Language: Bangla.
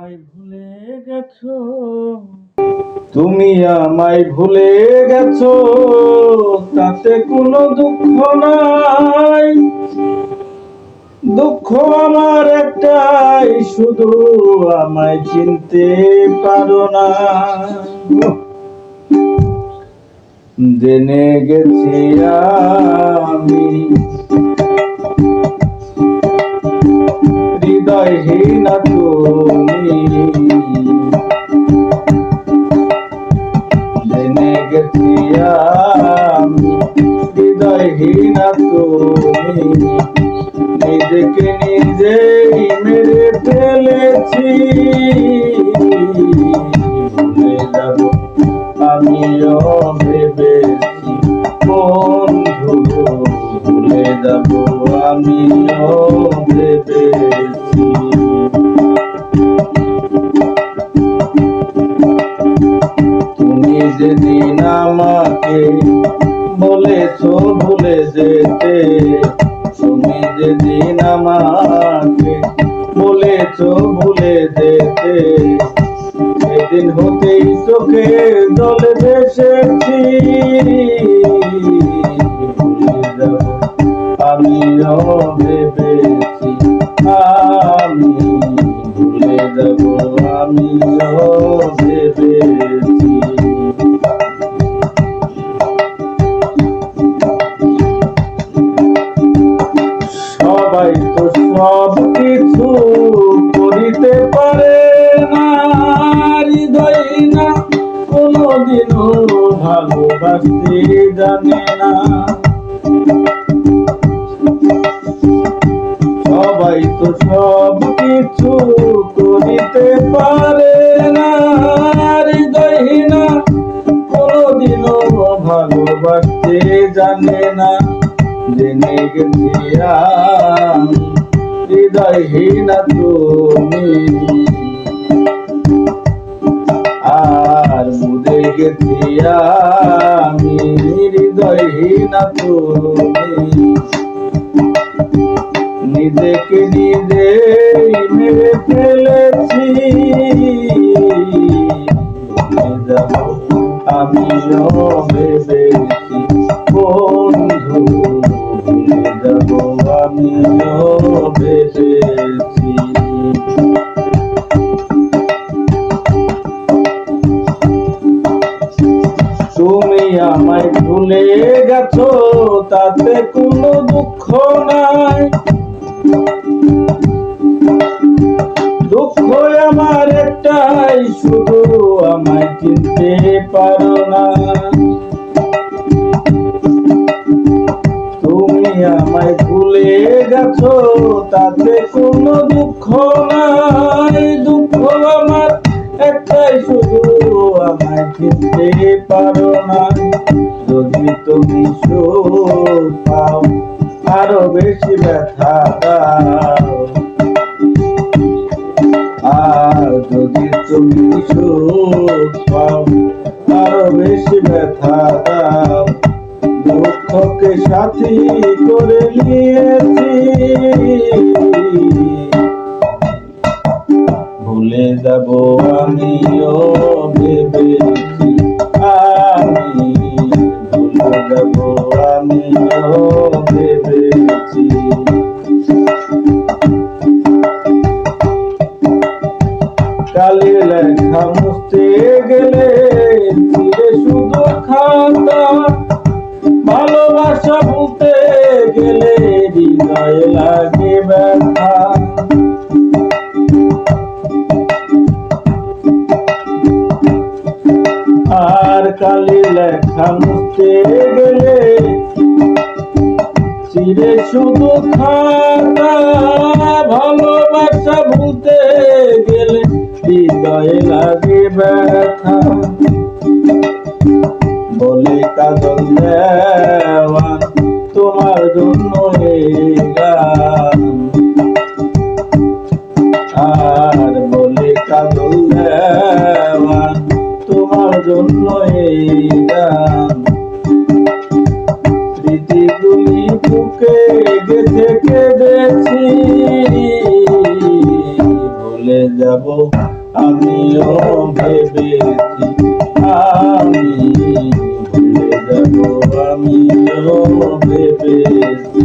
আমায় ভুলে গেছো, তুমি আমায় ভুলে গেছো, তাতে কোনো দুঃখ নাই। দুঃখ আমার একটাই, শুধু আমায় চিনতে পারো না। জেনে গেছি আমি হৃদয়হীন তুমি, জেনে গেছি আমি হৃদয়হীন তুমি, নিজেকে নিজেই মেরে ফেলেছি। ভুলে যাব আমিও ভেবেছি বন্ধু, ভুলে যাব আমিও ভেবেছি। তুমি যেদিন আমাকে বলেছো ভুলে যেতে, তুমি যেদিন আমাকে বলেছো ভুলে যেতে, সেদিন হতেই চোখে জলে ভেসেছি। ভুলে যাব আমিও ভেবেছি, আমি ভুলে যাব আমিও ভেবেছি। সবাই তো সব কিছু করিতে পারে না, হৃদয় না কোনদিনও ভালোবাসতে জানে না। সবাই তো সব কিছু করিতে পারে না, হৃদয় না কোনদিনও ভালোবাসতে জানে না। জেনে গেছি আমি হৃদয়হীন তুমি, আর বুঝে গেছি আমি হৃদয়হীন তুমি, নিজেকে নিজেই মেরে ফেলেছি। ভুলে যাব আমিও ভেবেছি বন্ধু, ভুলে যাব আমিও ভেবেছি। তুমি আমায় ভুলে গেছো, তাতে কোনো দুঃখ নাই। দুঃখ আমার একটাই, শুধু আমায় চিনতে পারো না। তুমি আমায় ভুলে গেছো, তাতে কোনো দুঃখ নাই। দুঃখ আমার একটাই, শুধু আমায় চিনতে পারো না। যদি তুমি সুখ পাও, আরো বেশি ব্যথা দাও, আর যদি তুমি সুখ পাও, আরো বেশি ব্যথা দাও। দুঃখকে সাথী করে নিয়েছি, ভুলে যাব আমিও ভেবেছি, আমি ভুলে যাব আমিও ভেবেছি। কালির লেখা মুছতে গেলে চিরে শুধু খাতা, ভালোবাসা ভুলতে গেলে হৃদয়ে লাগে ব্যথা। আর কালির লেখা মুছতে গেলে চিরে শুধু খাতা, ভালোবাসা ভুলতে গেলে হৃদয়ে লাগে ব্যথা। বলে কাজল দেওয়ান তোমার জন্য এই গান, আর বলে কাজল দেওয়ান তোমার জন্য এই গান। স্মৃতিগুলি বুকে গেঁথে কেঁদেছি, ভুলে যাব আমিও ভেবেছি, আমি ভুলে যাব আমিও ভেবেছি।